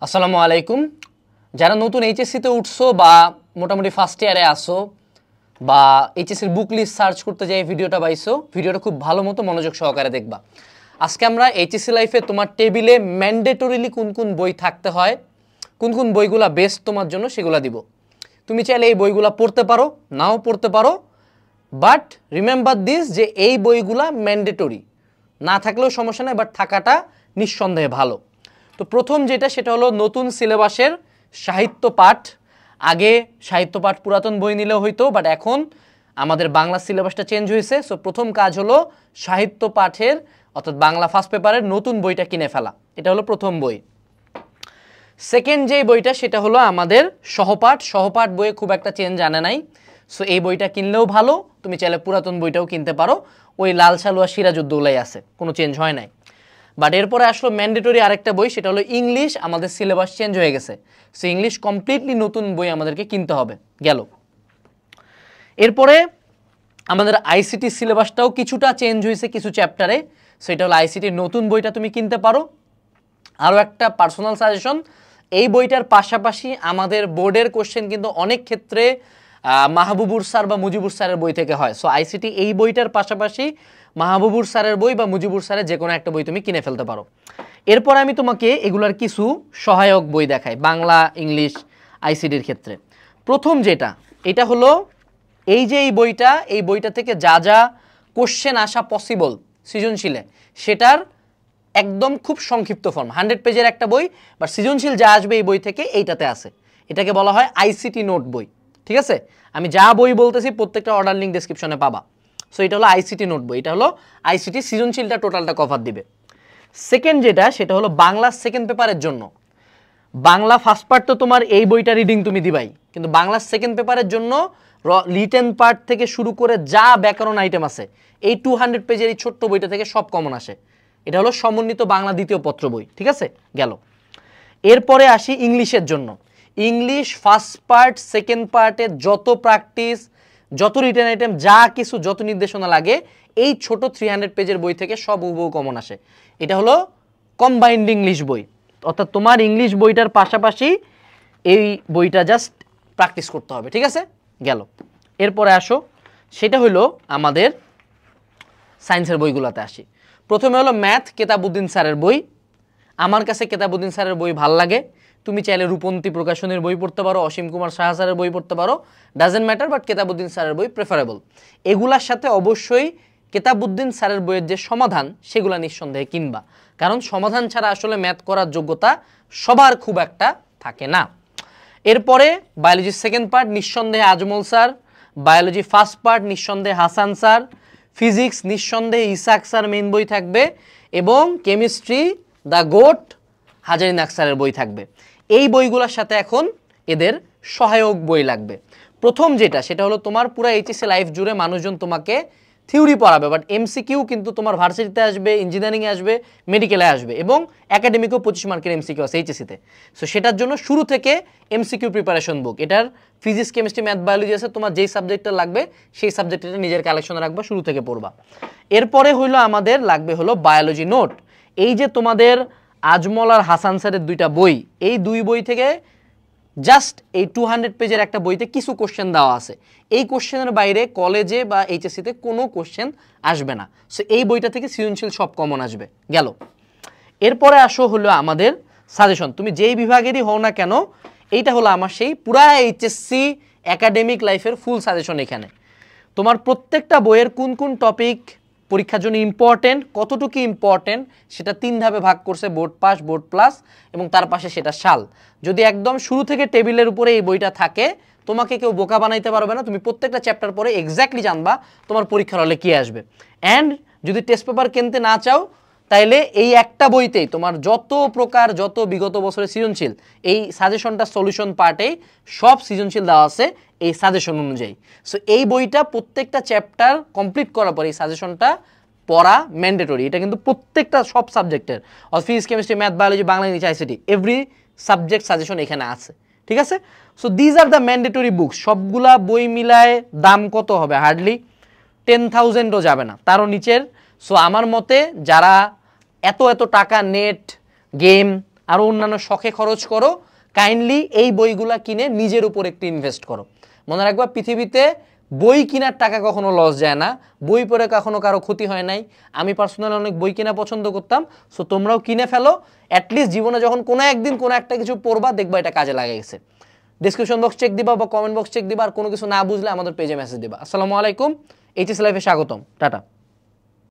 আসসালামু আলাইকুম। যারা নতুন এইচএসসিতে উঠছো বা মোটামুটি ফার্স্ট ইয়ারে আসো বা এইচএসসির বুক লিস্ট সার্চ করতে যাই ভিডিওটা পাইছো, ভিডিওটা খুব ভালো মতো মনোযোগ সহকারে দেখবা। আজকে আমরা এইচএসসি লাইফে তোমার টেবিলে ম্যান্ডেটরিলি কোন কোন বই থাকতে হয়, কোন কোন বইগুলা বেস্ট তোমার জন্য সেগুলা দিব। তুমি চাইলে এই বইগুলা পড়তে পারো, নাও পড়তে পারো, বাট রিমেম্বার দিস যে এই বইগুলা ম্যান্ডেটরি, না থাকলেও সমস্যা নেই, বাট থাকাটা নিঃসন্দেহে ভালো। তো প্রথম যেটা সেটা হলো নতুন সিলেবাসের সাহিত্য পাঠ। আগে সাহিত্য পাঠ পুরাতন বই নিলেও হইতো, বাট এখন আমাদের বাংলা সিলেবাসটা চেঞ্জ হয়েছে। সো প্রথম কাজ হলো সাহিত্য পাঠের অর্থাৎ বাংলা ফার্স্ট পেপারের নতুন বইটা কিনে ফেলা, এটা হলো প্রথম বই। সেকেন্ড যেই বইটা সেটা হলো আমাদের সহপাঠ বইয়ে খুব একটা চেঞ্জ আনে নাই। সো এই বইটা কিনলেও ভালো, তুমি চাইলে পুরাতন বইটাও কিনতে পারো, ওই লাল সালুয়া সিরাজউদ্দৌলাই আছে, কোনো চেঞ্জ হয় নাই। বাট এরপরে আসলো ম্যান্ডেটরি আরেকটা বই, সেটা হলো ইংলিশ। আমাদের সিলেবাস চেঞ্জ হয়ে গেছে, সো ইংলিশ কমপ্লিটলি নতুন বই আমাদেরকে কিনতে হবে, গেল। এরপরে আমাদের আইসিটি সিলেবাসটাও কিছুটা চেঞ্জ হয়েছে কিছু চ্যাপ্টারে, সেটা হলো আইসিটির নতুন বইটা তুমি কিনতে পারো। আরও একটা পার্সোনাল সাজেশন, এই বইটার পাশাপাশি আমাদের বোর্ডের কোশ্চেন কিন্তু অনেক ক্ষেত্রে মাহবুবুর স্যার বা মুজিবুর স্যারের বই থেকে হয়। সো আইসিটি এই বইটার পাশাপাশি মাহবুবুর স্যারের বই বা মুজিবুর স্যারের যে কোনো একটা বই তুমি কিনে ফেলতে পারো। এরপর আমি তোমাকে এগুলার কিছু সহায়ক বই দেখাই বাংলা ইংলিশ আইসিটির ক্ষেত্রে। প্রথম যেটা, এটা হলো এই যে এই বইটা থেকে যা যা কোশ্চেন আসা পসিবল সৃজনশীলে, সেটার একদম খুব সংক্ষিপ্ত ফর্ম, 100 পেজের একটা বই, বাট সৃজনশীল যা আসবে এই বই থেকে এইটাতে আছে। এটাকে বলা হয় আইসিটি নোট বই, ঠিক আছে? আমি যা বই বলতেছি প্রত্যেকটা অর্ডার লিঙ্ক ডেসক্রিপশনে পাবা। সো এটা হলো আইসিটি নোট বই, এটা হলো আইসিটি সৃজনশীলটা টোটালটা কভার দিবে। সেকেন্ড যেটা সেটা হলো বাংলা সেকেন্ড পেপারের জন্য। বাংলা ফার্স্ট পার্ট তো তোমার এই বইটা রিডিং তুমি দিবাই, কিন্তু বাংলা সেকেন্ড পেপারের জন্য রিটেন পার্ট থেকে শুরু করে যা ব্যাকরণ আইটেম আছে এই 200 পেজের এই ছোট্ট বইটা থেকে সব কমন আসে। এটা হলো সমন্বিত বাংলা দ্বিতীয় পত্র বই, ঠিক আছে, গেল। এরপরে আসি ইংলিশের জন্য। ইংলিশ ফার্স্ট পার্ট সেকেন্ড পার্টের যত প্র্যাকটিস, যত রিটেন আইটেম, যা কিছু, যত নির্দেশনা লাগে এই ছোট 300 পেজের বই থেকে সব হুবহু কমন আসে। এটা হলো কম্বাইন্ড ইংলিশ বই, অর্থাৎ তোমার ইংলিশ বইটার পাশাপাশি এই বইটা জাস্ট প্র্যাকটিস করতে হবে, ঠিক আছে, গেল। এরপরে আসো, সেটা হলো আমাদের সায়েন্সের বইগুলোতে আসি। প্রথমে হলো ম্যাথ, কেতাবউদ্দিন স্যারের বই। আমার কাছে কেতাবউদ্দিন স্যারের বই ভাল লাগে। তুমি চাইলে রূপন্তী প্রকাশনের বই পড়তে পারো, অসীম কুমার সাহা স্যারের বই পড়তে পারো, ডাজেন্ট ম্যাটার, বাট কেতাবউদ্দিন স্যারের বই প্রেফারেবল। এগুলার সাথে অবশ্যই কেতাবউদ্দিন স্যারের বইয়ের যে সমাধান সেগুলা নিঃসন্দেহে কিনবা, কারণ সমাধান ছাড়া আসলে ম্যাথ করার যোগ্যতা সবার খুব একটা থাকে না। এরপরে বায়োলজির সেকেন্ড পার্ট নিঃসন্দেহে Ajmal sir, biology first part নিঃসন্দেহে হাসান স্যার, ফিজিক্স নিঃসন্দেহে ইসাক স্যার মেইন বই থাকবে, এবং কেমিস্ট্রি দ্য গোট হাজারি নাগ স্যারের বই থাকবে। এই বইগুলোর সাথে এখন এদের সহায়ক বই লাগবে। প্রথম যেটা সেটা হলো তোমার পুরো এইচএসসি লাইফ জুড়ে মানুষজন তোমাকে থিওরি পড়াবে, বাট এমসিকিউ কিন্তু তোমার ভার্সিটিতে আসবে, ইঞ্জিনিয়ারিংয়ে আসবে, মেডিকেলে আসবে, এবং একাডেমিকেও 25 মার্কের এমসিকিউ আছে এইচএসসিতে। সো সেটার জন্য শুরু থেকে এমসিকিউ প্রিপারেশন বুক, এটার ফিজিক্স কেমিস্ট্রি ম্যাথ বায়োলজি আছে, তোমার যেই সাবজেক্টটা লাগবে সেই সাবজেক্টটা নিজের কালেকশনে রাখবা, শুরু থেকে পড়বা। এরপরে হইলো আমাদের লাগবে হলো বায়োলজি নোট। এই যে তোমাদের আজমল আর হাসান স্যারের দুইটা বই, এই দুই বই থেকে জাস্ট এই 200 পেজের একটা বইতে কিছু কোশ্চেন দেওয়া আছে। এই কোশ্চেনের বাইরে কলেজে বা এইচএসসিতে কোনো কোশ্চেন আসবে না। সো এই বইটা থেকে সৃজনশীল সব কমন আসবে, গেল। এরপরে আসো হলো আমাদের সাজেশন। তুমি যেই বিভাগেরই হও না কেন, এইটা হলো আমার সেই পুরা এইচএসসি একাডেমিক লাইফের ফুল সাজেশন। এখানে তোমার প্রত্যেকটা বইয়ের কোন কোন টপিক পরীক্ষার জন্য ইম্পর্টেন্ট, কতটুকু ইম্পর্টেন্ট, সেটা 3 ধাপে ভাগ করছে, বোর্ড পাস, বোর্ড প্লাস, এবং তার পাশে সেটা সাল। যদি একদম শুরু থেকে টেবিলের উপরে এই বইটা থাকে, তোমাকে কেউ বোকা বানাইতে পারবে না। তুমি প্রত্যেকটা চ্যাপ্টার পরে এক্স্যাক্টলি জানবা তোমার পরীক্ষার হলে কী আসবে। অ্যান্ড যদি টেস্ট পেপার কিনতে না চাও, তাইলে এই একটা বইতেই তোমার যত প্রকার, যত বিগত বছরের সৃজনশীল, এই সাজেশনটা সলিউশন পার্টেই সব সৃজনশীল দেওয়া আছে এই সাজেশন অনুযায়ী। সো এই বইটা প্রত্যেকটা চ্যাপ্টার কমপ্লিট করার পরে এই সাজেশনটা পড়া ম্যান্ডেটরি। এটা কিন্তু প্রত্যেকটা সব সাবজেক্টের, physics chemistry math biology Bangla English ICT every subject suggestion এখানে আছে, ঠিক আছে। So these are the mandatory books. সবগুলা বই মিলায় দাম কত হবে? হার্ডলি 10,000ও যাবে না, তারও নিচের। সো আমার মতে যারা এত টাকা নেট, গেম, আর অন্যান্য শখে খরচ করো, কাইন্ডলি এই বইগুলা কিনে নিজের উপর একটু ইনভেস্ট করো। মনে রাখবা পৃথিবীতে বই কেনার টাকা কখনো লস যায় না, বই পড়ে কখনো কারো ক্ষতি হয় নাই। আমি পার্সোনালি অনেক বই কেনা পছন্দ করতাম, সো তোমরাও কিনে ফেলো। অ্যাটলিস্ট জীবনে যখন কোনো একদিন কোনো একটা কিছু পড়বা দেখবা এটা কাজে লাগে গেছে। ডিসক্রিপশন বক্স চেক দিবা বা কমেন্ট বক্স চেক দিবা, আর কোনো কিছু না বুঝলে আমাদের পেজে মেসেজ দিবা। আসসালামু আলাইকুম, এইচএস লাইফে স্বাগতম, টাটা।